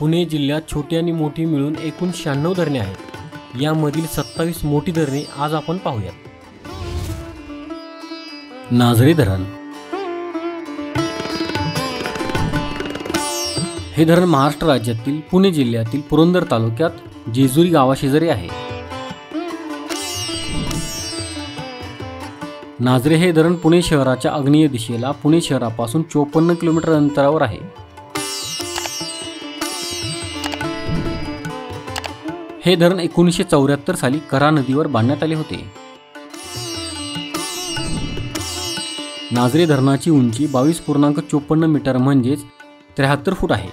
पुणे जिल्ह्यात छोटी आणि मोठी मिळून एकूण 96 धरणे आहेत। यामधील 27 मोठी धरणे आज आपण पाहूयात। नाझरे धरण हे धरण महाराष्ट्र राज्यातील पुणे जिल्ह्यातील पुरंदर तालुक्यात जेजुरी गावाशेजारी आहे। नाझरे हे धरण पुणे शहराच्या आग्नेय दिशेला पुणे शहरापासून 54 किलोमीटर अंतरावर आहे। हे धरण 1974 साली करा नदीवर बांधण्यात आले होते। नाझरे धरणाची उंची 22.54 मीटर म्हणजेच 73 फूट आहे।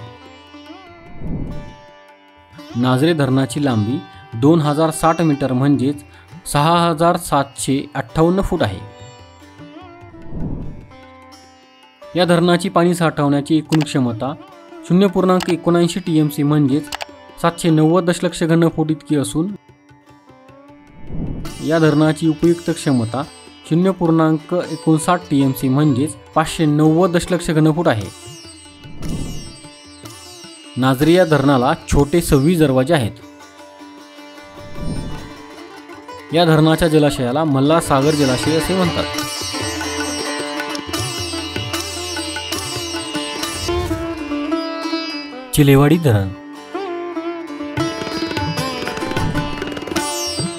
नाझरे धरणाची लांबी 2060 मीटर म्हणजेच 6758 फूट आहे। या धरणाची पाणी साठवण्याची एकूण क्षमता 0.79 TMC म्हणजेच 790 दशलक्ष घनफूट इतकी असून या धरणाची उपयुक्त क्षमता 0.59 TMC म्हणजेच 590 दशलक्ष घनफूट आहे। नाझरे या धरणाला छोटे 26 दरवाजे आहेत। या धरणाच्या जलाशयाला मल्हार सागर जलाशय असे म्हणतात। चिलेवाडी धरण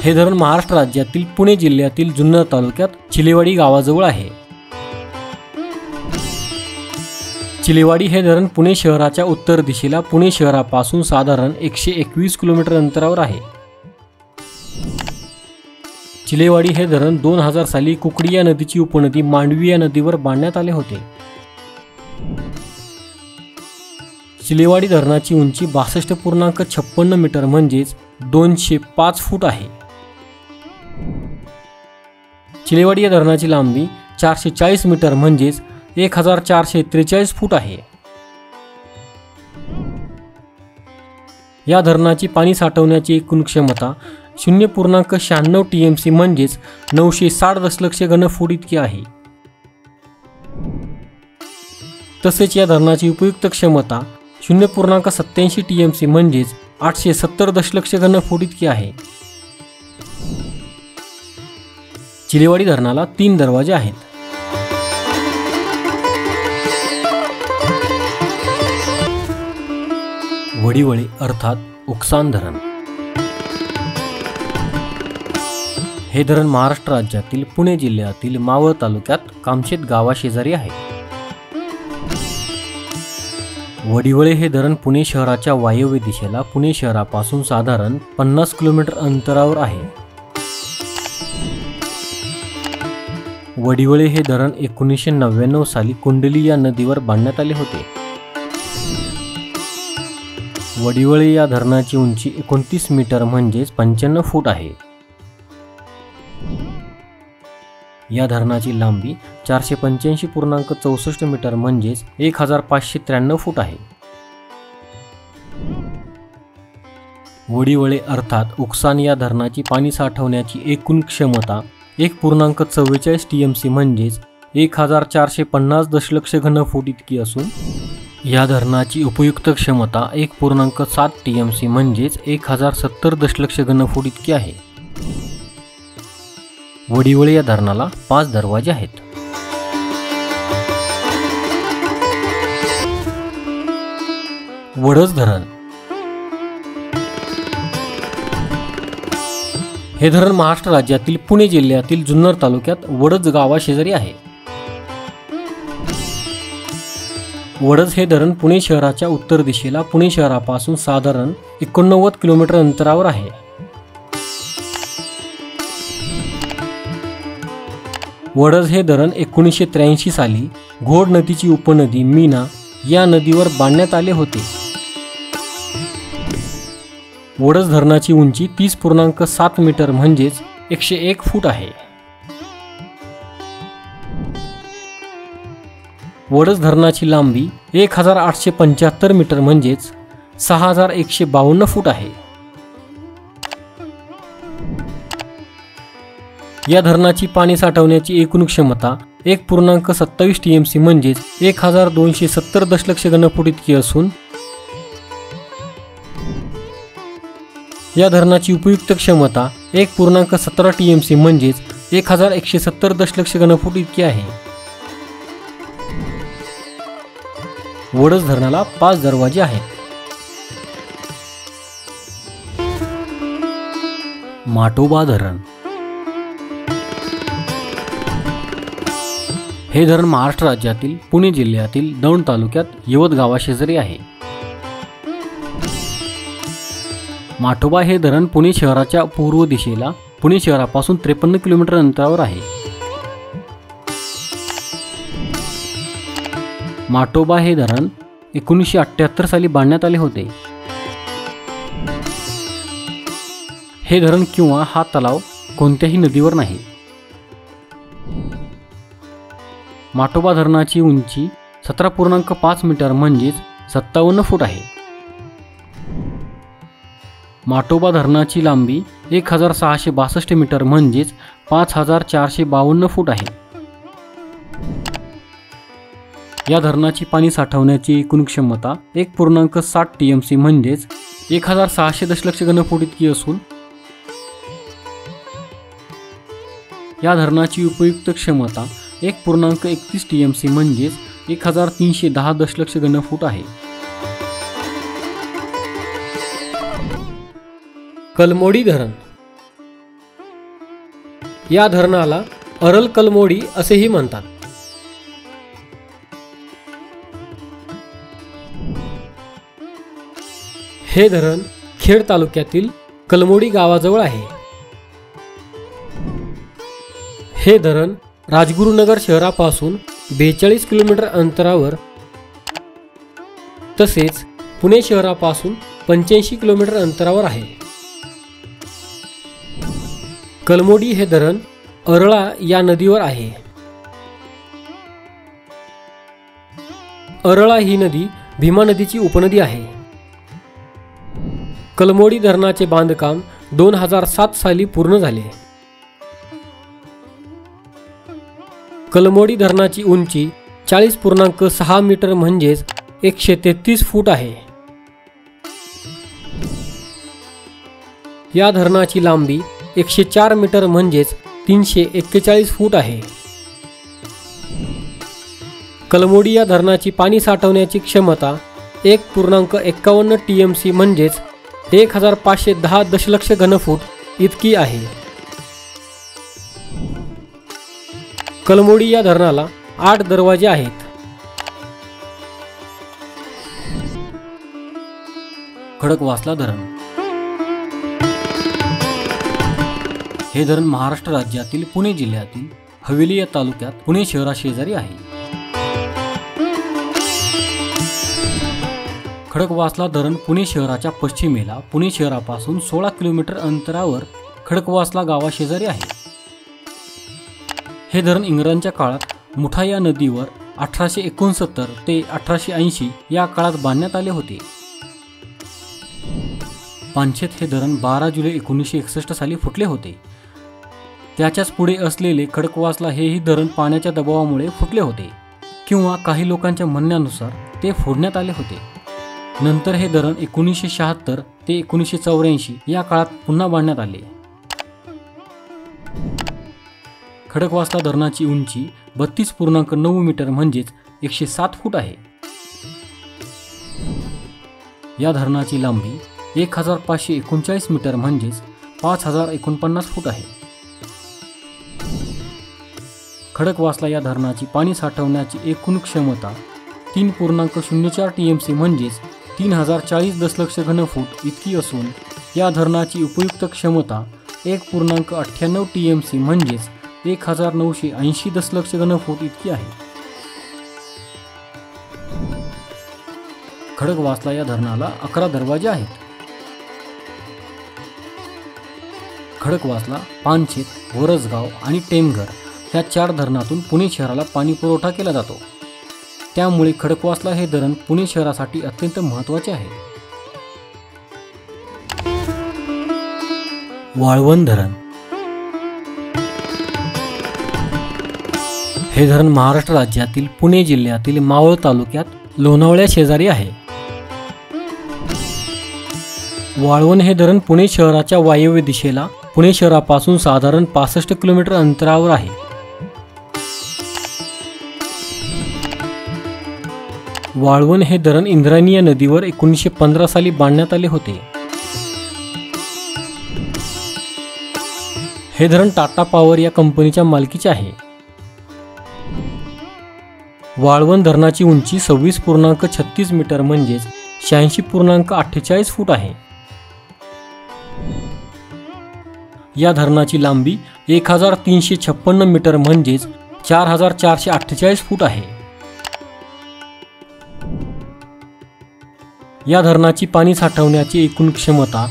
हे धरण महाराष्ट्र राज्यातील पुणे जिल्ह्यातील जुन्नर तालुक्यात चिलेवाडी गावाजवळ आहे। चिलेवाडी हे धरण पुणे शहराच्या उत्तर दिशेला पुणे शहरापासून साधारण 121 किलोमीटर अंतरावर आहे। चिलेवाडी हे धरण 2000 साली कुकडी या नदीची उपनदी मांडवी या नदीवर बांधण्यात आले होते। चिलेवाडी धरणाची उंची 62.56 मीटर म्हणजेच 205 फूट आहे। चिलेवाडी या धरणाची लांबी 440 मीटर म्हणजेच 1443 फूट आहे। या धरणाची पाणी साठवण्याची एकूण क्षमता 0.96 TMC म्हणजेच 960 दशलक्ष घनफूट इतकी आहे। तसेच या धरणाची उपयुक्त क्षमता 0.87 TMC म्हणजेच 870 दशलक्ष घनफूट इतकी आहे। चिलेवाडी धरणाला 3 दरवाजे आहेत। वडिवळे अर्थात उक्सान धरण हे धरण महाराष्ट्र राज्यातील पुणे जिल्ह्यातील मावळ तालुक्यात कामशेत गावाशेजारी आहे। वडिवळे हे धरण पुणे शहराच्या वायव्य दिशेला पुणे शहरापासून साधारण 50 किलोमीटर अंतरावर आहे। वडिवळे हे धरण 1999 साली कुंडली या नदीवर बांधण्यात आले होते। वडिवळे या धरणाची उंची 29 मीटर म्हणजेच 55 फूट आहे। या धरणाची लांबी 485.64 मीटर म्हणजेच 1593 फूट आहे। वडिवळे अर्थात उक्सान या धरणाची पाणी साठवण्याची एकूण क्षमता 1.44 TMC म्हणजेच 1450 दशलक्ष घनफूट इतकी असून या धरणाची उपयुक्त क्षमता 1.7 TMC म्हणजेच 1070 दशलक्ष घनफूट इतकी आहे। वडिवळे या धरणाला 5 दरवाजे आहेत। वडज धरण हे धरण महाराष्ट्र राज्यातील पुणे जिल्ह्यातील जुन्नर तालुक्यात वडज गावाशेजारी आहे। वडज हे धरण पुणे शहराच्या उत्तर दिशेला पुणे शहरापासून साधारण 89 किलोमीटर अंतरावर आहे। वडज हे धरण 1983 साली घोड नदीची उपनदी मीना या नदीवर बांधण्यात आले होते। वडज धरणाची उंची 30.7 मीटर म्हणजेच 101 फूट आहे। वडज धरणाची लांबी 1875 मीटर म्हणजेच 6152 फूट आहे। या धरणाची पाणी साठवण्याची एकूण क्षमता 1.27 TMC म्हणजेच 1270 दशलक्ष घनफूट इतकी असून या धरणाची उपयुक्त क्षमता 1.17 TMC म्हणजेच 1170 दशलक्ष घनफूट इतकी आहे. वडस धरणाला 5 दरवाजे आहेत. माटोबा धरण. हे धरण महाराष्ट्र राज्यातील पुणे जिल्ह्यातील दौंड तालुक्यात यवत गावाशेजारी आहे. माटोबा हे धरण पुणे शहराच्या पूर्व दिशेला पुणे शहरापासून 53 किलोमीटर अंतरावर आहे. माटोबा हे धरण 1978 साली बांधण्यात आले होते. हे धरण किंवा हा तलाव कोणत्याही नदीवर नाही. माटोबा धरणाची उंची 17.5 मीटर म्हणजेच 57 फूट आहे. माटोबा धरणाची लांबी 1662 मीटर म्हणजेच 5452 फूट आहे. या धरणाची पाणी साठवण्याची एकूण क्षमता 1.60 TMC म्हणजेच 1600 दशलक्ष घनफूट इतकी असून या धरणाची उपयुक्त क्षमता 1.31 TMC म्हणजेच 1310 दशलक्ष घनफूट आहे. कलमोडी धरण. या धरणाला अरल कलमोडी असेही म्हणतात. हे धरण खेड तालुक्यातील कलमोडी गावाजवळ आहे. हे धरण राजगुरुनगर शहरापासून 42 किलोमीटर अंतरावर तसेच पुणे शहरापासून 85 किलोमीटर अंतरावर आहे. कलमोडी हे धरण अरळा या नदीवर आहे. अरळा ही नदी भीमा नदीची उपनदी आहे. कलमोडी धरणाचे बांधकाम 2007 साली पूर्ण झाले. कलमोडी धरणाची उंची 40.6 मीटर म्हणजेच 133 फूट आहे. या धरणाची लांबी 104 मीटर म्हणजेच 341 फूट आहे. कलमोडी या धरणाची पाणी साठवण्याची क्षमता 1.51 TMC म्हणजेच 1510 दशलक्ष घनफूट इतकी आहे. कलमोडी या धरणाला 8 दरवाजे आहेत. खडकवासला धरण. हे धरण महाराष्ट्र राज्यातील पुणे जिल्ह्यातील हवेली या तालुक्यात पुणे शहराशेजारी आहे. खडकवासला धरण पुणे शहराच्या पश्चिमेला पुणे शहरापासून 16 किलोमीटर अंतरावर खडकवासला गावाशेजारी आहे. हे धरण इंग्रजांच्या काळात मुठा या नदीवर 1869 ते 1880 या काळात बांधण्यात आले होते. पानशेत हे धरण 12 जुलै 1961 साली फुटले होते. त्याच्याच पुढे असलेले खडकवासला हेही धरण पाण्याच्या दबावामुळे फुटले होते किंवा काही लोकांच्या म्हणण्यानुसार ते फोडण्यात आले होते. नंतर हे धरण 1976 ते 1984 या काळात पुन्हा बांधण्यात आले. खडकवासला धरणाची उंची 32.9 मीटर म्हणजेच 107 फूट आहे. या धरणाची लांबी 1539 मीटर म्हणजेच 5049 फूट आहे. खडकवासला या धरणाची पाणी साठवण्याची एकूण क्षमता 3.04 TMC म्हणजेच 3040 दशलक्ष घनफूट इतकी असून या धरणाची उपयुक्त क्षमता 1.98 TMC म्हणजेच 1980 दशलक्ष घनफूट इतकी आहे. खडकवासला या धरणाला 11 दरवाजे आहेत. खडकवासला, पानशेत, वरसगाव आणि टेमघर ह्या 4 धरणातून पुणे शहराला पाणी पुरवठा केला जातो. त्यामुळे खडकवासला हे धरण पुणे शहरासाठी अत्यंत महत्त्वाचे आहे. वाळवंट धरण. हे धरण महाराष्ट्र राज्यातील पुणे जिल्ह्यातील मावळ तालुक्यात लोणावळ्या शेजारी आहे. वाळवण हे धरण पुणे शहराच्या वायव्य दिशेला पुणे शहरापासून साधारण 65 किलोमीटर अंतरावर आहे. वाळवण हे धरण इंद्रायणी या नदीवर 1915 साली बांधण्यात आले होते. हे धरण टाटा पॉवर या कंपनीच्या मालकीचे आहे. वाळवण धरणाची उंची 26.36 मीटर म्हणजेच 86.48 फूट आहे. या धरणाची लांबी 1356 मीटर म्हणजेच 4448 फूट आहे. या धरणाची पाणी साठवण्याची एकूण क्षमता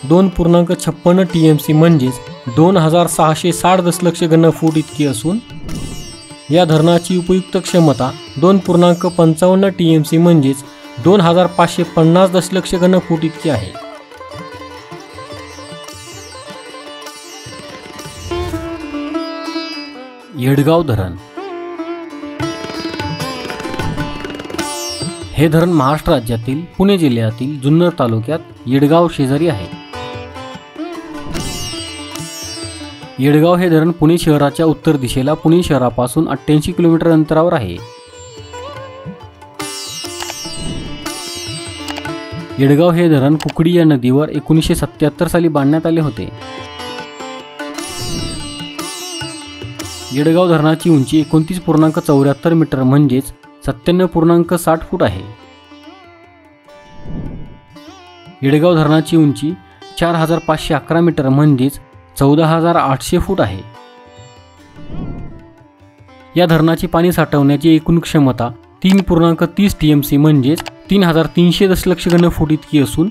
2.56 TMC म्हणजेच 2660 दशलक्ष घनफूट इतकी असून या धरणाची उपयुक्त क्षमता 2.55 TMC म्हणजेच 2550 दशलक्ष घनफूट इतकी आहे. येडगाव धरण हे धरण महाराष्ट्र राज्यातील पुणे जिल्ह्यातील जुन्नर तालुक्यात येडगाव शेजारी आहे. येडगाव हे धरण पुणे शहराच्या उत्तर दिशेला पुणे शहरापासून 88 किलोमीटर अंतरावर आहे. येडगाव हे धरण कुकडी या नदीवर 1977 साली बांधण्यात आले होते. येडगाव धरणाची उंची 29.74 मीटर म्हणजेच 97.60 फूट आहे. येडगाव धरणाची उंची 4511 मीटर म्हणजेच 14800 फूट आहे. या धरणाची पाणी साठवण्याची एकूण क्षमता 3.30 TMC म्हणजेच 3300 दशलक्ष घनफूट इतकी असून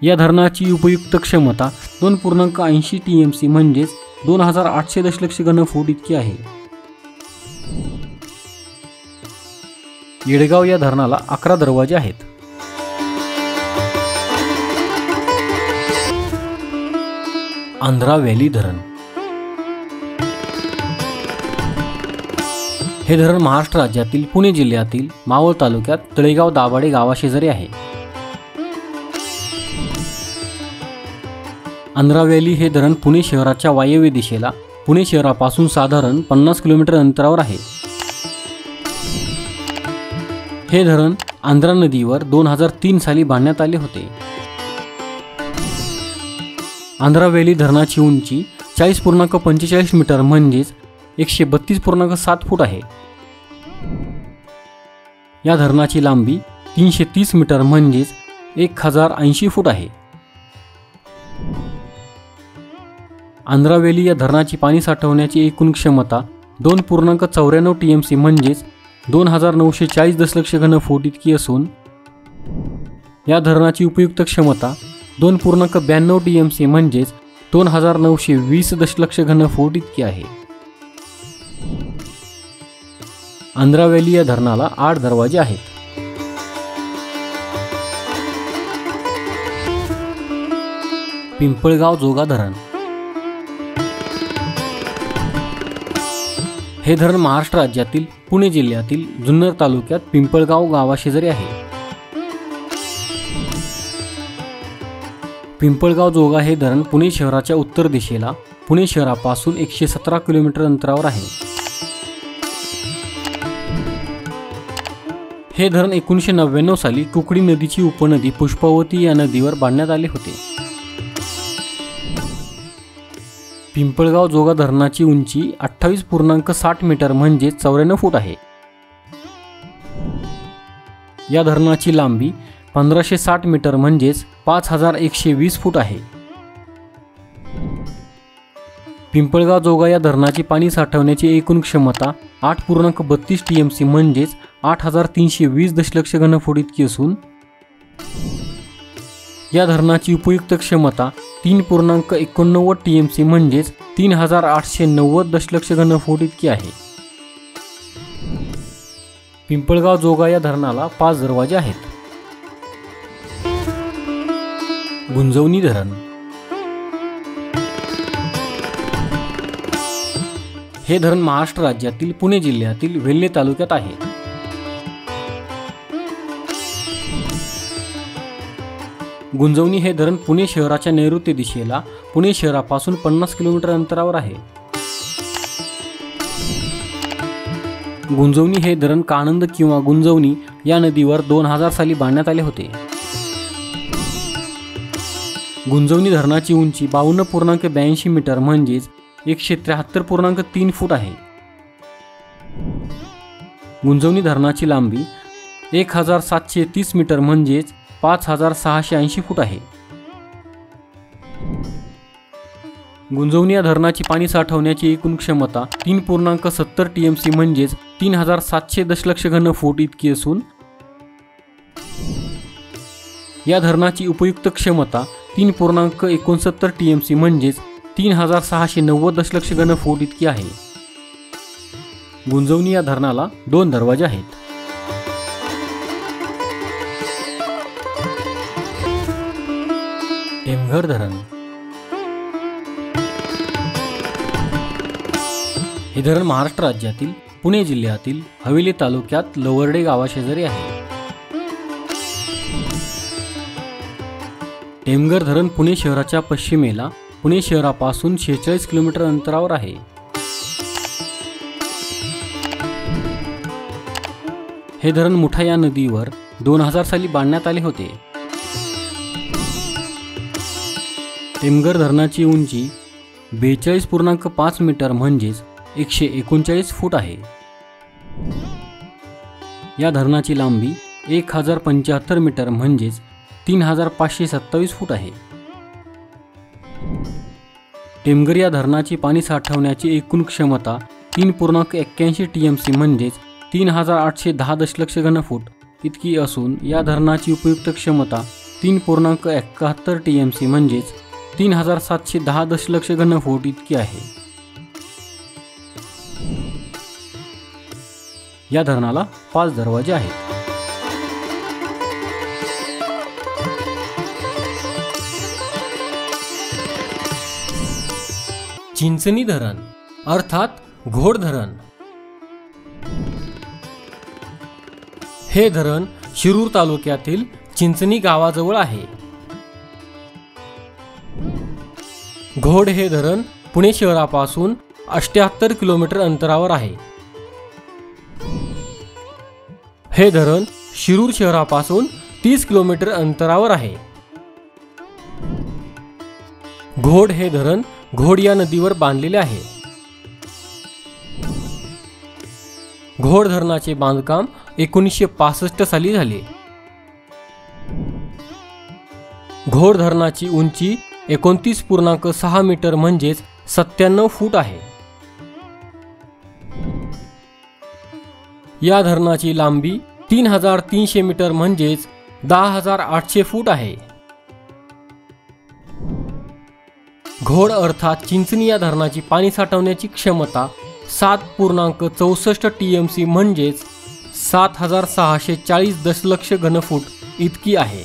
या धरणाची उपयुक्त क्षमता 2.80 TMC म्हणजेच 2800 दशलक्ष घनफूट इतकी आहे. येडगाव या धरणाला 11 दरवाजे आहेत. आंध्रा व्हॅली धरण हे धरण महाराष्ट्र राज्यातील पुणे जिल्ह्यातील मावळ तालुक्यात तळेगाव दाभाडे गावाशेजारी आहे. आंध्रा व्हॅली हे धरण पुणे शहराच्या वायव्य दिशेला पुणे शहरापासून साधारण 50 किलोमीटर अंतरावर आहे. हे धरण आंध्रा नदीवर 2003 साली बांधण्यात आले होते. आंध्रा व्हॅली धरणाची उंची 40.45 मीटर म्हणजेच 132.7 फूट आहे. या धरणाची लांबी 330 मीटर म्हणजेच 1080 फूट आहे. आंध्रा व्हॅली या धरणाची पाणी साठवण्याची एकूण क्षमता 2.94 TMC म्हणजेच 2940 दशलक्ष घनफूट इतकी असून या धरणाची उपयुक्त क्षमता 2.92 TMC म्हणजेच 2920 दशलक्ष घनफूट इतकी आहे. आंध्रा व्हॅली या धरणाला 8 दरवाजे आहेत. पिंपळगाव जोगा धरण हे धरण महाराष्ट्र राज्यातील पुणे जिल्ह्यातील जुन्नर तालुक्यात पिंपळगाव गावाशेजारी आहे. पिंपळगाव जोगा हे धरण पुणे शहराच्या उत्तर दिशेला पुणे शहरापासून 117 किलोमीटर अंतरावर आहे. हे धरण 1999 साली कुकडी नदीची उपनदी पुष्पावती या नदीवर बांधण्यात आले होते. पिंपळगाव जोगा धरणाची उंची 28.60 मीटर म्हणजे 94 फूट आहे. या धरणाची लांबी 1560 मीटर म्हणजेच 5120 फूट आहे. पिंपळगाव जोगा या धरणाची पाणी साठवण्याची एकूण क्षमता 8.32 TMC म्हणजेच 8320 दशलक्ष घनफूट इतकी असून या धरणाची उपयुक्त क्षमता 3.89 TMC म्हणजेच 3890 दशलक्ष घनफूट इतकी आहे. पिंपळगाव जोगा या धरणाला 5 दरवाजे आहेत. गुंजवणी धरण हे धरण महाराष्ट्र राज्यातील पुणे जिल्ह्यातील वेल्हे तालुक्यात आहे. गुंजवणी हे धरण पुणे शहराच्या नैऋत्य दिशेला पुणे शहरापासून 50 किलोमीटर अंतरावर आहे. गुंजवणी हे धरण कानंद किंवा गुंजवणी या नदीवर 2000 साली बांधण्यात आले होते. गुंजवणी धरणाची उंची 52.82 मीटर म्हणजेच 173.3 फूट आहे. गुंजवणी धरणाची लांबी 1730 मीटर म्हणजेच 5680 फूट आहे. गुंजवणी या धरणाची पाणी साठवण्याची एकूण क्षमता 3.70 TMC म्हणजेच 3700 दशलक्ष घन फूट इतकी असून या धरणाची उपयुक्त क्षमता 3.69 TMC म्हणजेच 3690 दशलक्ष घन फूट इतकी आहे. गुंजवणी या धरणाला 2 दरवाजे आहेत. टेमघर धरण हे धरण महाराष्ट्र राज्यातील पुणे जिल्ह्यातील हवेली तालुक्यात लवर्डे गावाशेजारी आहे. टेमघर धरण पुणे शहराच्या पश्चिमेला पुणे शहरापासून 46 किलोमीटर अंतरावर आहे. हे धरण मुठा या नदीवर 2000 साली बांधण्यात आले होते. टेमघर धरणाची उंची 42.5 मीटर म्हणजेच 139 फूट आहे. या धरणाची लांबी 1075 मीटर म्हणजेच 3527 फूट आहे. टेमघर या धरणाची पाणी साठवण्याची एकूण क्षमता 3.81 TMC म्हणजेच 3810 दशलक्ष घन फूट इतकी असून या धरणाची उपयुक्त क्षमता 3.71 TMC म्हणजेच 3710 दशलक्ष घन फूट इतकी आहे. या धरणाला 5 दरवाजे आहेत. चिंचणी धरण अर्थात घोड धरण हे धरण शिरूर तालुक्यातील चिंचणी गावाजवळ आहे. घोड हे धरण पुणे शहरापासून 78 किलोमीटर अंतरावर आहे. हे धरण शिरूर शहरापासून 30 किलोमीटर अंतरावर आहे. घोड हे धरण घोड या नदीवर बांधलेले आहे. घोड धरणाचे बांधकाम 1965 साली झाले. घोड धरणाची उंची 29.6 मीटर म्हणजेच 97 फूट आहे. या धरणाची लांबी 3300 मीटर म्हणजेच 10800 फूट आहे. घोड अर्थात चिंचणी या धरणाची पाणी साठवण्याची क्षमता 7.64 TMC म्हणजेच 7640 दशलक्ष घनफूट इतकी आहे.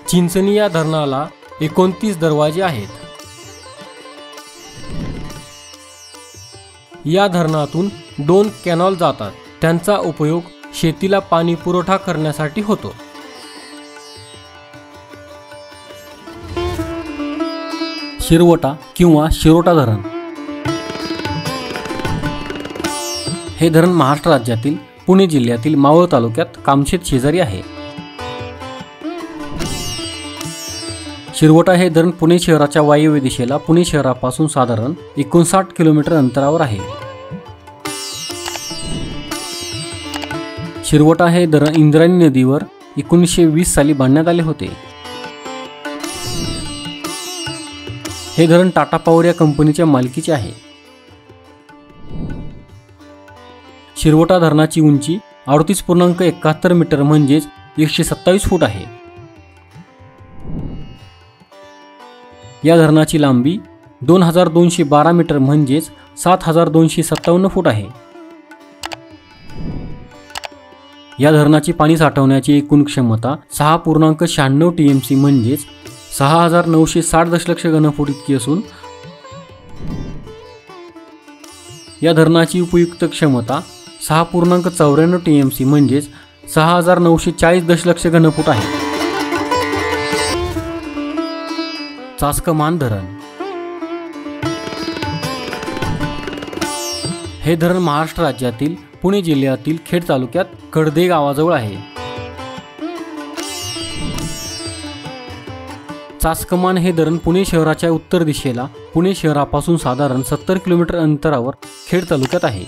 चिंचणी या धरणाला 29 दरवाजे आहेत. या धरणातून 2 कॅनॉल जातात. त्यांचा उपयोग शेतीला पाणी पुरवठा करण्यासाठी होतो. शिरवटा किंवा शिरोटा धरण हे धरण महाराष्ट्र राज्यातील पुणे जिल्ह्यातील मावळ तालुक्यात कामशेत शेजारी आहे. शिरवटा हे धरण पुणे शहराच्या वायव्य दिशेला पुणे शहरापासून साधारण 59 किलोमीटर अंतरावर आहे. शिरवटा हे धरण इंद्रायणी नदीवर 1920 साली बांधण्यात आले होते. हे धरण टाटा पॉवर या कंपनीच्या मालकीचे आहे. शिरवटा धरणाची उंची 38.71 मीटर म्हणजेच 127 फूट आहे. या धरणाची लांबी 2212 मीटर म्हणजेच 7257 फूट आहे. या धरणाची पाणी साठवण्याची एकूण क्षमता 6.96 TMC म्हणजेच 6960 दशलक्ष घनफूट इतकी असून या धरणाची उपयुक्त क्षमता 6.94 TMC म्हणजेच 6,940 दशलक्ष घनफूट आहे. चासकमान धरण हे धरण महाराष्ट्र राज्यातील पुणे जिल्ह्यातील खेड तालुक्यात कडदे गावाजवळ आहे. चासकमान हे धरण पुणे शहराच्या उत्तर दिशेला पुणे शहरापासून साधारण 70 किलोमीटर अंतरावर खेड तालुक्यात आहे.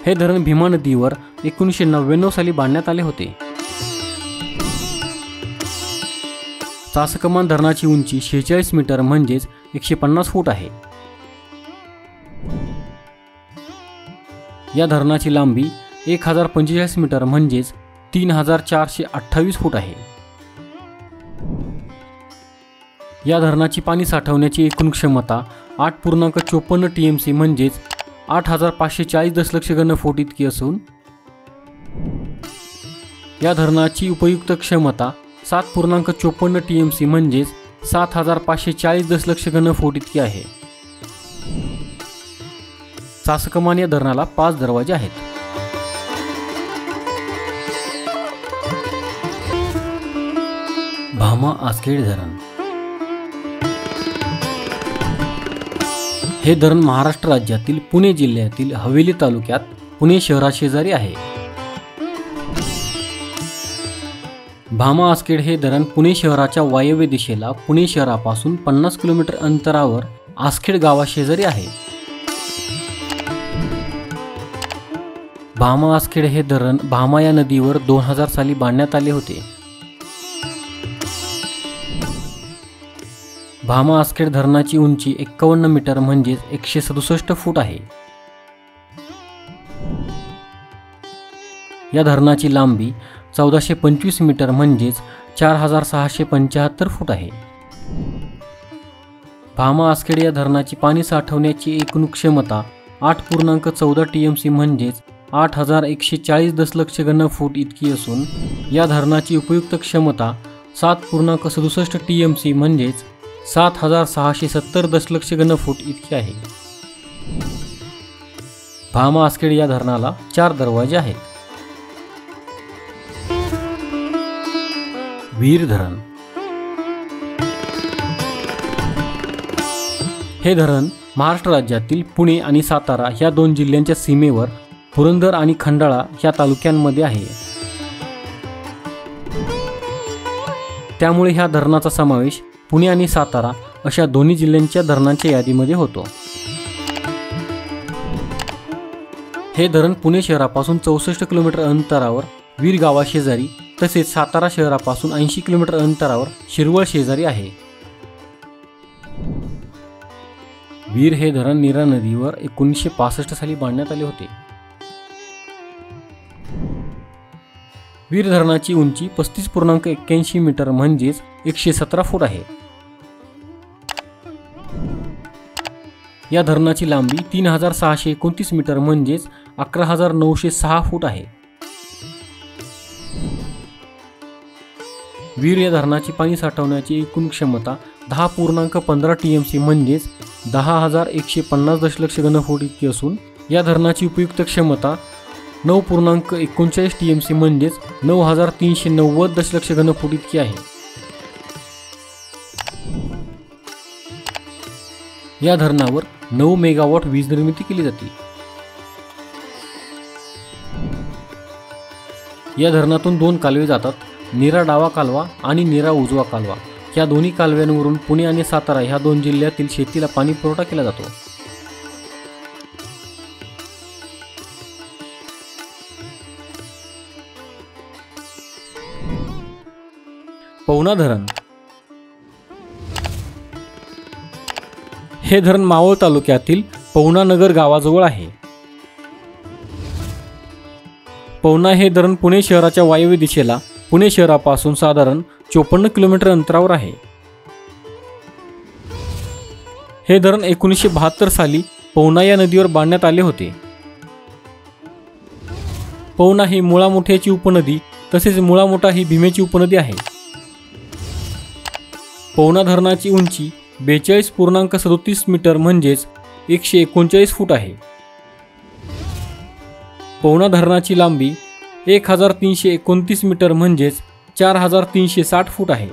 हे धरण भीमा नदीवर 1999 साली बांधण्यात आले होते. चासकमान धरणाची उंची 46 मीटर म्हणजेच 150 फूट आहे. या धरणाची लांबी 1045 मीटर म्हणजेच 3428 फूट आहे. या धरणाची पाणी साठवण्याची एकूण क्षमता 8.54 TMC म्हणजेच 8,540 दशलक्ष घनफूट इतकी असून या धरणाची उपयुक्त क्षमता 7.54 TMC म्हणजेच 7,540 दशलक्ष घनफूट इतकी आहे. चासकमान या धरणाला 5 दरवाजे आहेत. भामा आसखेड धरण हे धरण महाराष्ट्र राज्यातील पुणे जिल्ह्यातील हवेली तालुक्यात पुणे शहराशेजारी आहे. भामा आसखेड हे धरण पुणे शहराच्या वायव्य दिशेला पुणे शहरापासून 50 किलोमीटर अंतरावर आसखेड गावाशेजारी आहे. भामा आसखेड हे धरण भामा या नदीवर 2000 साली बांधण्यात आले होते. भामा आसखेड धरणाची उंची 51 मीटर म्हणजेच 167 फूट आहे. या धरणाची लांबी 1425 मीटर म्हणजेच 4675 फूट आहे. भामा आसखेड या धरणाची पाणी साठवण्याची एकूण क्षमता 8.14 TMC म्हणजेच 8,140 दशलक्ष घनफूट इतकी असून या धरणाची उपयुक्त क्षमता 7.67 TMC म्हणजेच 7,670 दशलक्ष घनफूट इतकी आहे. भामा आसखेड या धरणाला 4 दरवाजे आहेत. वीर धरण हे धरण महाराष्ट्र राज्यातील पुणे आणि सातारा या 2 जिल्ह्यांच्या सीमेवर पुरंदर आणि खंडाळा या तालुक्यांमध्ये आहे. त्यामुळे ह्या धरणाचा समावेश पुणे आणि सातारा अशा दोन्ही जिल्ह्यांच्या धरणांच्या यादीमध्ये होतो. हे धरण पुणे शहरापासून 64 किलोमीटर अंतरावर वीर गावाशेजारी तसेच सातारा शहरापासून 80 किलोमीटर अंतरावर शिरवळ शेजारी आहे. वीर हे धरण नीरा नदीवर 1965 साली बांधण्यात आले होते. वीर धरणाची उंची 35.81 मीटर म्हणजेच 117 फूट आहे. या धरणाची लांबी 3629 मीटर म्हणजेच 11,906 फूट आहे. वीर या धरणाची पाणी साठवण्याची एकूण क्षमता 10.15 TMC म्हणजेच 10,150 दशलक्ष घनफूट इतकी असून या धरणाची उपयुक्त क्षमता 9.39 TMC म्हणजेच 9,390 दशलक्ष घनफूट इतकी आहे. या धरणावर 9 मेगावॉट वीज निर्मिती केली जाते. या धरणातून 2 कालवे जातात, नीरा डावा कालवा आणि नीरा उजवा कालवा. या दोन्ही कालव्यांवरून पुणे आणि सातारा ह्या 2 जिल्ह्यातील शेतीला पाणी पुरवठा केला जातो. पवना धरण हे धरण मावळ तालुक्यातील पवना नगर गावाजवळ आहे. पवना हे धरण पुणे शहराच्या वायव्य दिशेला पुणे शहरापासून साधारण 54 किलोमीटर अंतरावर आहे. हे धरण 1972 साली पवना या नदीवर बांधण्यात आले होते. पवना ही मुळा मोठ्याची उपनदी तसेच मुळा मोठा ही भीमेची उपनदी आहे. पवना धरणाची उंची 42.37 मीटर म्हणजेच 139 फूट आहे. पवना धरणाची लांबी 1329 मीटर म्हणजेच 4360 फूट आहे।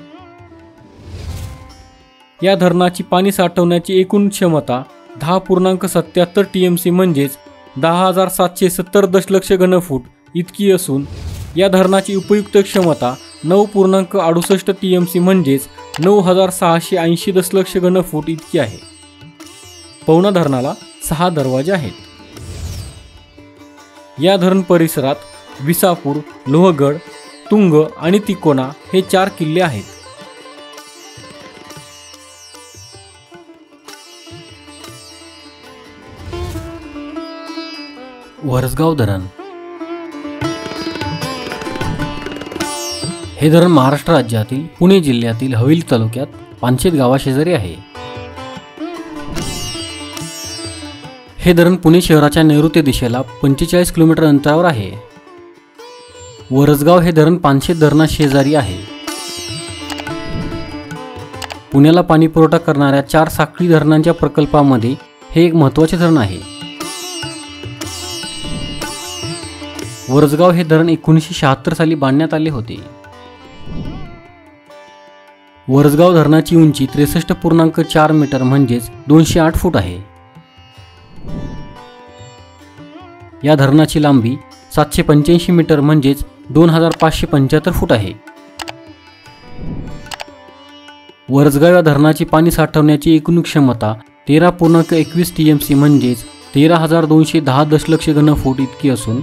या धरणाची पाणी साठवण्याची एकूण क्षमता 10.77 TMC म्हणजेच 10,770 दशलक्ष घनफूट इतकी असून या धरणाची उपयुक्त क्षमता 9.68 TMC म्हणजेच 9,680 दशलक्ष घनफूट इतकी आहे। पवना धरणाला 6 दरवाजे आहेत। या धरण परिसरात विसापूर, लोहगड, तुंग आणि तिकोना हे 4 किल्ले आहेत। वरसगाव धरण हे धरण महाराष्ट्र राज्यातील पुणे जिल्ह्यातील हवेली तालुक्यात पानशेत गावाशेजारी आहे। हे धरण पुणे शहराच्या नैऋत्य दिशेला 45 किलोमीटर अंतरावर आहे। वरसगाव हे धरण पानशेत धरणाशेजारी आहे। पुण्याला पाणी पुरवठा करणाऱ्या 4 साखळी धरणांच्या प्रकल्पामध्ये हे एक महत्त्वाचे धरण आहे। वरसगाव हे धरण 1976 साली बांधण्यात आले होते। वरसगाव धरणाची उंची 63.4 मीटर म्हणजेच 208 फूट आहे। या धरणाची लांबी 785 मीटर म्हणजेच 2575 फूट आहे। वरसगाव या धरणाची पाणी साठवण्याची एकूण क्षमता 13.21 TMC म्हणजेच 13,210 दशलक्ष घनफूट इतकी असून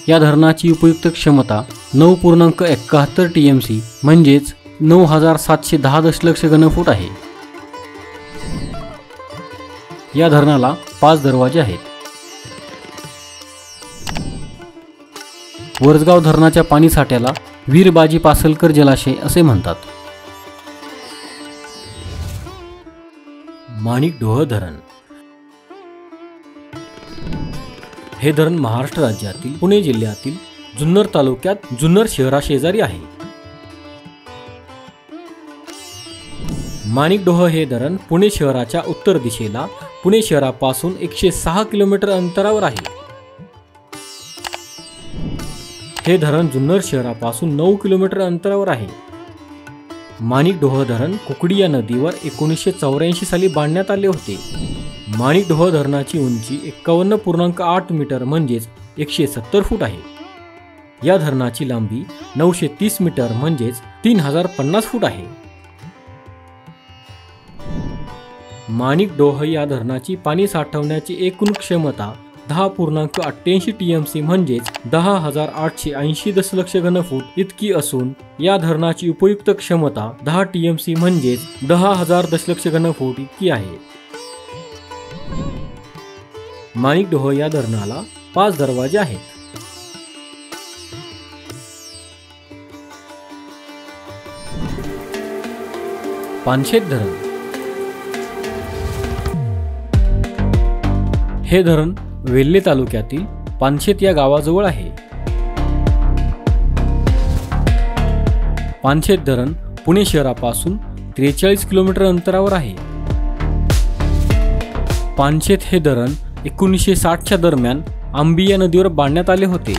या धरणाची उपयुक्त क्षमता 9.71 TMC म्हणजेच 9,710 दशलक्ष घनफूट आहे। या धरणाला 5 दरवाजे आहेत। वरसगाव धरणाच्या पाणी साठ्याला वीरबाजी पासलकर जलाशय असे म्हणतात। माणिकडोह धरण हे धरण महाराष्ट्र राज्यातील पुणे जिल्ह्यातील जुन्नर तालुक्यात जुन्नर शहराशेजारी आहे। माणिकडोह हे धरण पुणे शहराच्या उत्तर दिशेला पुणे शहरापासून 106 किलोमीटर अंतरावर आहे। हे धरण जुन्नर शहरापासून 9 किलोमीटर अंतरावर आहे। माणिकडोह धरण कुकडी या नदीवर 1984 साली बांधण्यात आले होते। माणिकडोह धरणाची उंची 51.8 मीटर म्हणजेच 170 फूट आहे। या धरणाची लांबी 930 मीटर म्हणजेच 3050 फूट आहे। माणिकडोह या धरणाची पाणी साठवण्याची एकूण क्षमता 10.88 TMC म्हणजेच 10,880 दशलक्ष घनफूट इतकी असून या धरणाची उपयुक्त क्षमता 10 TMC म्हणजेच 10,000 दशलक्ष घनफूट इतकी आहे। माणिकडोह या धरणाला 5 दरवाजे आहेत। पानशेत धरण हे धरण वेल्हे तालुक्यातील पानशेत या गावाजवळ आहे। पानशेत धरण पुणे शहरापासून 43 किलोमीटर अंतरावर आहे। पानशेत हे धरण 1960च्या दरम्यान आंबी या नदीवर बांधण्यात आले होते।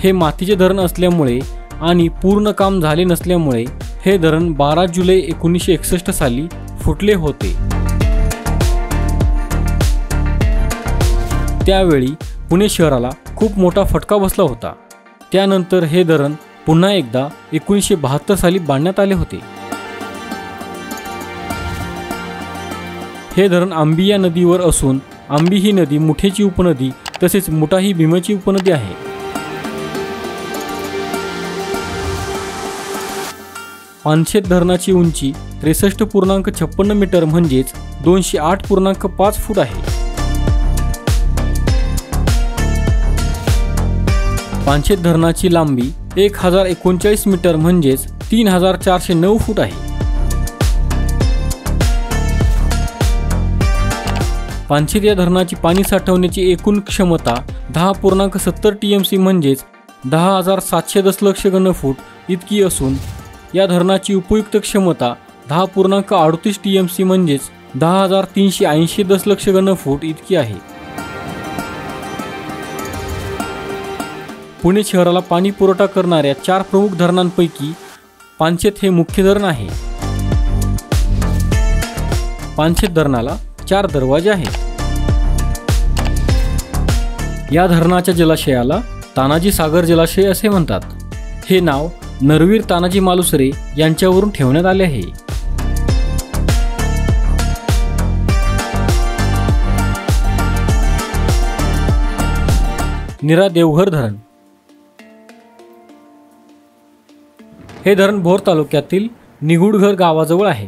हे मातीचे धरण असल्यामुळे आणि पूर्ण काम झाले नसल्यामुळे हे धरण 12 जुलै 1961 साली फुटले होते। त्यावेळी पुणे शहराला खूप मोठा फटका बसला होता। त्यानंतर हे धरण पुन्हा एकदा 1972 साली बांधण्यात आले होते। हे धरण आंबी या नदीवर असून आंबी ही नदी मुठेची उपनदी तसेच मुठा ही भीमाची उपनदी आहे। पानशेत धरणाची उंची 63.56 मीटर म्हणजेच 208.5 फूट आहे। पानशेत धरणाची लांबी 1039 मीटर म्हणजेच 3409 फूट आहे। पानशेत या धरणाची पाणी साठवण्याची एकूण क्षमता 10.70 TMC म्हणजेच 10,700 दशलक्ष घनफूट इतकी असून या धरणाची उपयुक्त क्षमता 10.38 TMC म्हणजेच 10,380 दशलक्ष घनफूट इतकी आहे. पुणे शहराला पाणी पुरवठा करणाऱ्या 4 प्रमुख धरणांपैकी पानशेत हे मुख्य धरण आहे. पानशेत धरणाला 4 दरवाजे आहेत. या धरणाच्या जलाशयाला तानाजी सागर जलाशय असे म्हणतात. हे नाव नरवीर तानाजी मालुसरे यांच्यावरून ठेवण्यात आले आहे. नीरा देवघर धरण हे धरण भोर तालुक्यातील निगुडघर गावाजवळ आहे.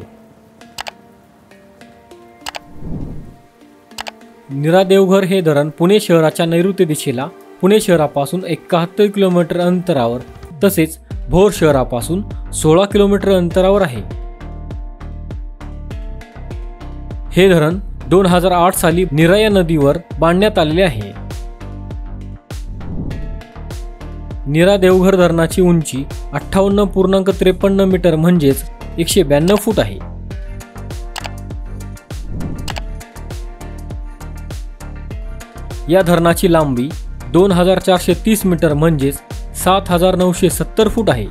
नीरा देवघर हे धरण पुणे शहराच्या नैऋत्य दिशेला पुणे शहरापासून 71 किलोमीटर अंतरावर तसेच भोर शहरापासून 16 किलोमीटर अंतरावर आहे. हे धरण 2008 साली नीरा या नदीवर बांधण्यात आलेले आहे. नीरा देवघर धरणाची उंची 58.53 मीटर म्हणजेच 192 फूट आहे. या धरणाची लांबी 2,430 मीटर म्हणजेच 7,970 फूट आहे.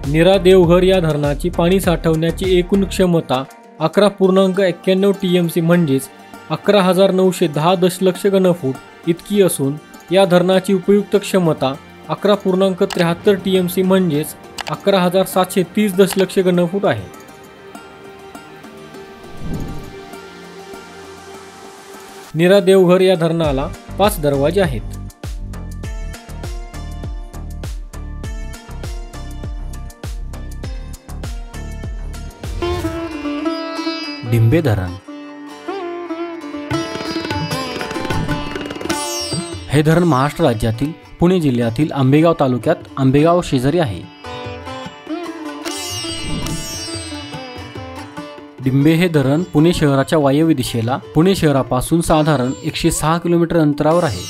नीरा देवघर या धरणाची पाणी साठवण्याची एकूण क्षमता 11.91 TMC म्हणजेच 11,910 दशलक्ष घनफूट इतकी असून या धरणाची उपयुक्त क्षमता 11.73 TMC म्हणजेच 11,730 दशलक्ष घनफूट आहे. नीरा देवघर या धरणाला 5 दरवाजे आहेत. डिंबे धरण हे धरण महाराष्ट्र राज्यातील पुणे जिल्ह्यातील आंबेगाव तालुक्यात आंबेगाव शेजारी आहे. डिंबे हे धरण पुणे शहराच्या वायव्य दिशेला पुणे शहरापासून साधारण 106 किलोमीटर अंतरावर आहे.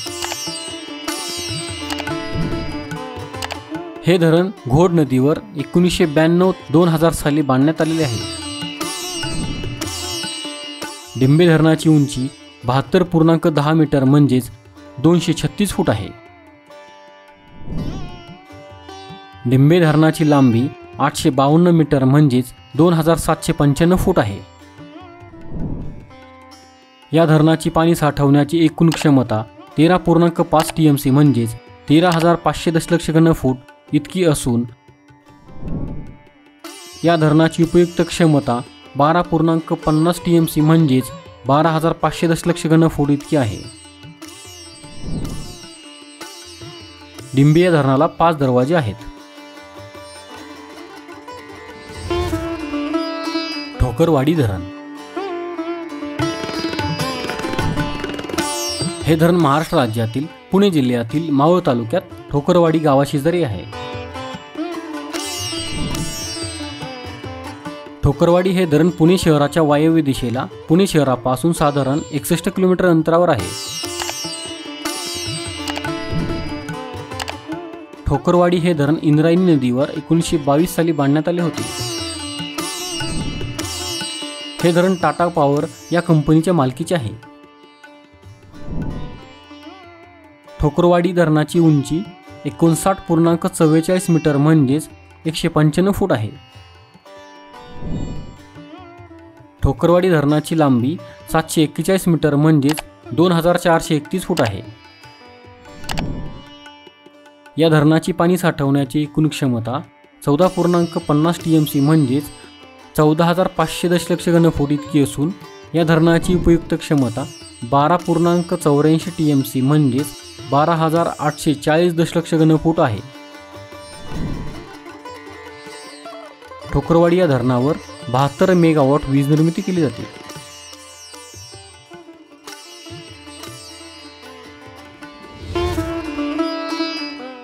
हे धरण घोड नदीवर 1992-2000 साली बांधण्यात आलेले आहे. डिंबे धरणाची उंची 72.10 मीटर म्हणजेच 236 फूट आहे. डिंबे धरणाची लांबी 852 मीटर म्हणजेच 2,795 फूट आहे. या धरणाची पाणी साठवण्याची एकूण क्षमता 13.5 TMC म्हणजेच 13,500 दशलक्ष घनफूट इतकी असून या धरणाची उपयुक्त क्षमता 12.50 TMC म्हणजेच 12,500 दशलक्ष घनफूट इतकी आहे. डिंबे या धरणाला 5 दरवाजे आहेत. ठोकरवाडी धरण हे धरण महाराष्ट्र राज्यातील पुणे जिल्ह्यातील मावळ तालुक्यात ठोकरवाडी गावाशेजारी आहे. ठोकरवाडी हे धरण पुणे शहराच्या वायव्य दिशेला पुणे शहरापासून साधारण 61 किलोमीटर अंतरावर आहे. ठोकरवाडी हे धरण इंद्रायणी नदीवर 1922 साली बांधण्यात आले होते. हे धरण टाटा पॉवर या कंपनीच्या मालकीचे आहे. ठोकरवाडी धरणाची उंची 59.44 मीटर म्हणजेच 195 फूट आहे. ठोकरवाडी धरणाची लांबी 741 मीटर म्हणजेच 2,431 फूट आहे. या धरणाची पाणी साठवण्याची एकूण क्षमता 14.50 TMC म्हणजेच 14,500 दशलक्ष घनफूट इतकी असून या धरणाची उपयुक्त क्षमता 12.84 TMC म्हणजेच 12,840 दशलक्ष घनफूट आहे. ठोकरवाडी या धरणावर 72 मेगावॉट वीज निर्मिती केली जाते.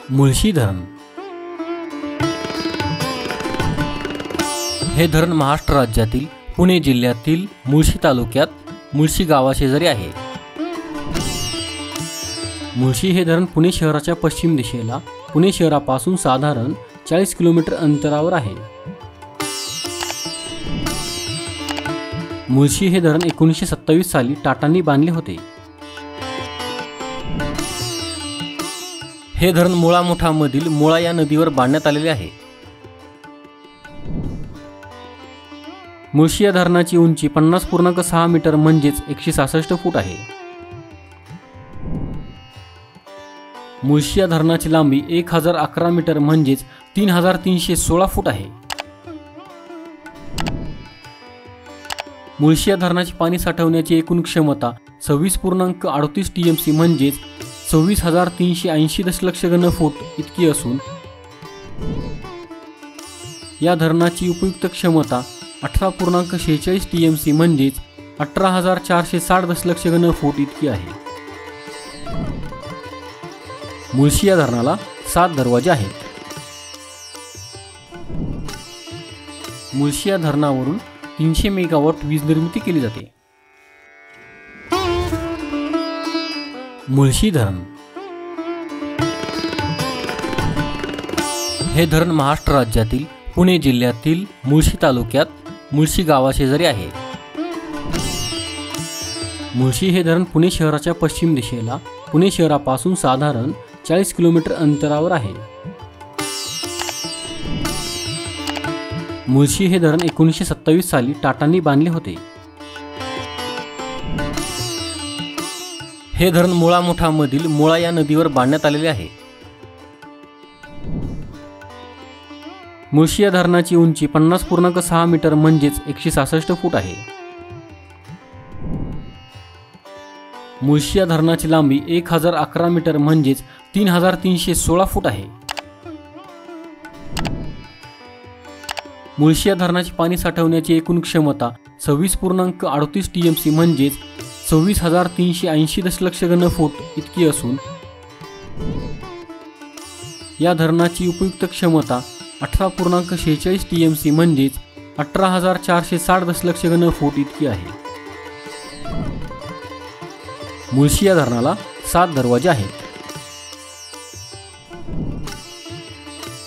मुळशी धरण हे धरण महाराष्ट्र राज्यातील पुणे जिल्ह्यातील मुळशी तालुक्यात मुळशी गावाशेजारी आहे. मुळशी हे धरण पुणे शहराच्या पश्चिम दिशेला पुणे शहरापासून साधारण 40 किलोमीटर अंतरावर आहे. मुळशी हे धरण 1927 साली टाटांनी बांधले होते। हे धरण मुळा मुठामधील मुळा या नदीवर बांधण्यात आलेले आहे। मुळशी या धरणाची उंची 50.6 मीटर म्हणजेच 166 फूट आहे। मुळशी या धरणाची लांबी 1011 मीटर म्हणजेच 3316 फूट आहे। मुळशी या धरणाची पाणी साठवण्याची एकूण क्षमता 26.38 TMC म्हणजेच 26,380 दशलक्ष घनफूट इतकी असून या धरणाची उपयुक्त क्षमता 18.46 TMC म्हणजेच 18,460 दशलक्ष घनफूट इतकी आहे। मुळशी या धरणाला 7 दरवाजे आहेत। मुळशी या धरणावरून 300 मेगावॉट वीज निर्मिती केली जाते। मुळशी धरण हे धरण महाराष्ट्र राज्यातील पुणे जिल्ह्यातील मुळशी तालुक्यात मुळशी गावाशेजारी आहे। मुळशी हे धरण पुणे शहराच्या पश्चिम दिशेला पुणे शहरापासून साधारण 40 किलोमीटर अंतरावर आहे। मुळशी हे धरण 1927 साली टाटांनी बांधले होते। हे धरण मुळा मुठामधील मुळा या नदीवर बांधण्यात आलेले आहे। मुळशी या धरणाची उंची 50.6 मीटर म्हणजेच 166 फूट आहे। मुळशी या धरणाची लांबी 1011 मीटर म्हणजेच 3316 फूट आहे। मुळशी या धरणाची पाणी साठवण्याची एकूण क्षमता 26.38 TMC म्हणजेच 26,380 दशलक्ष घनफूट इतकी असून या धरणाची उपयुक्त क्षमता 18.46 TMC म्हणजेच 18,460 दशलक्ष घनफूट इतकी आहे। मुळशी या धरणाला 7 दरवाजे आहेत।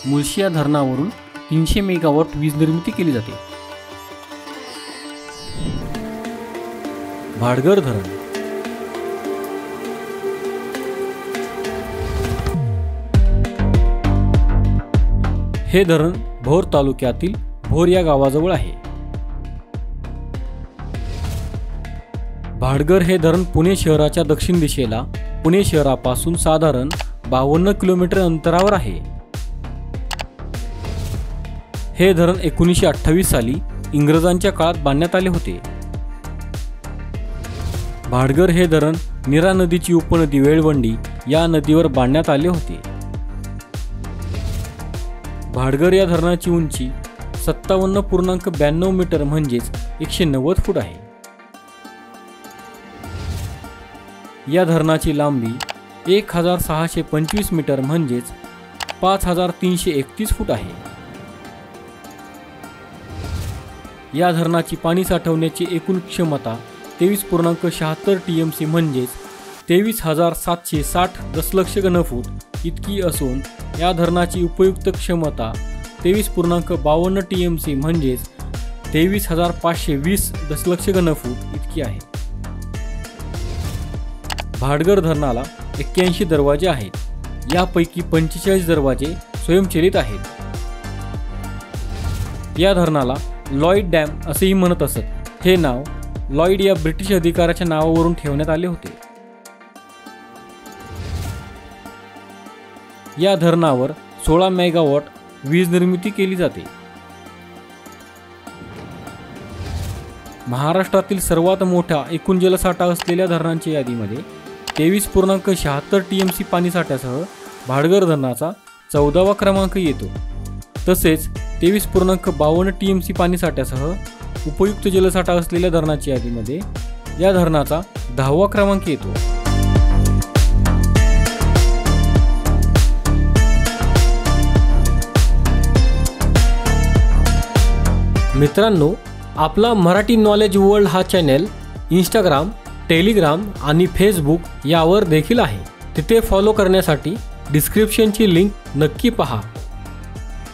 मुळशी या धरणावरून 300 मेगावॉट वीज निर्मिती केली जाते। भाटघर धरण हे धरण भोर तालुक्यातील भोर या गावाजवळ आहे। भाटघर हे धरण पुणे शहराच्या दक्षिण दिशेला पुणे शहरापासून साधारण 52 किलोमीटर अंतरावर आहे। हे धरण 1928 साली इंग्रजांच्या काळात बांधण्यात आले होते। भाटघर हे धरण नीरा नदीची उपनदी वेळवंडी या नदीवर बांधण्यात आले होते। भाटघर या धरणाची उंची 57.92 मीटर म्हणजेच 190 फूट आहे। या धरणाची लांबी 1625 मीटर म्हणजेच 5331 फूट आहे। या धरणाची पाणी साठवण्याची एकूण क्षमता 23.76 TMC म्हणजेच 23,760 दशलक्ष घनफूट इतकी असून या धरणाची उपयुक्त क्षमता 23.52 TMC म्हणजेच 23,520 दशलक्ष घनफूट इतकी आहे। भाटघर धरणाला 81 दरवाजे आहेत। यापैकी 45 दरवाजे स्वयंचलित आहेत। या धरणाला लॉईड डॅम असेही म्हणत असत। हे नाव लॉईड या ब्रिटिश अधिकाऱ्याच्या नावावरून ठेवण्यात आले होते। या धरणावर 16 मेगावॉट वीज निर्मिती केली जाते। महाराष्ट्रातील सर्वात मोठा एकूण जलसाठा असलेल्या धरणांच्या यादीमध्ये 23.76 TMC पाणीसाठ्यासह भाटघर धरणाचा 14वा क्रमांक येतो। तसेच 23.52 TMC पाणीसाठ्यासह उपयुक्त जलसाठा असलेल्या धरणाच्या यादीमध्ये या धरणाचा 10वा क्रमांक येतो। मित्रांनो, आपला मराठी नॉलेज वर्ल्ड हा चॅनल इंस्टाग्राम, टेलिग्राम आणि फेसबुक यावर देखील आहे। तिथे फॉलो करण्यासाठी डिस्क्रिप्शनची लिंक नक्की पहा।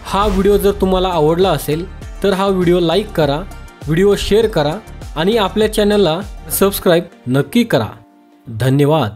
हा व्हिडिओ जर तुम्हाला आवडला असेल तर हा व्हिडिओ लाईक करा, व्हिडिओ शेअर करा आणि आपल्या चॅनलला सबस्क्राईब नक्की करा. धन्यवाद.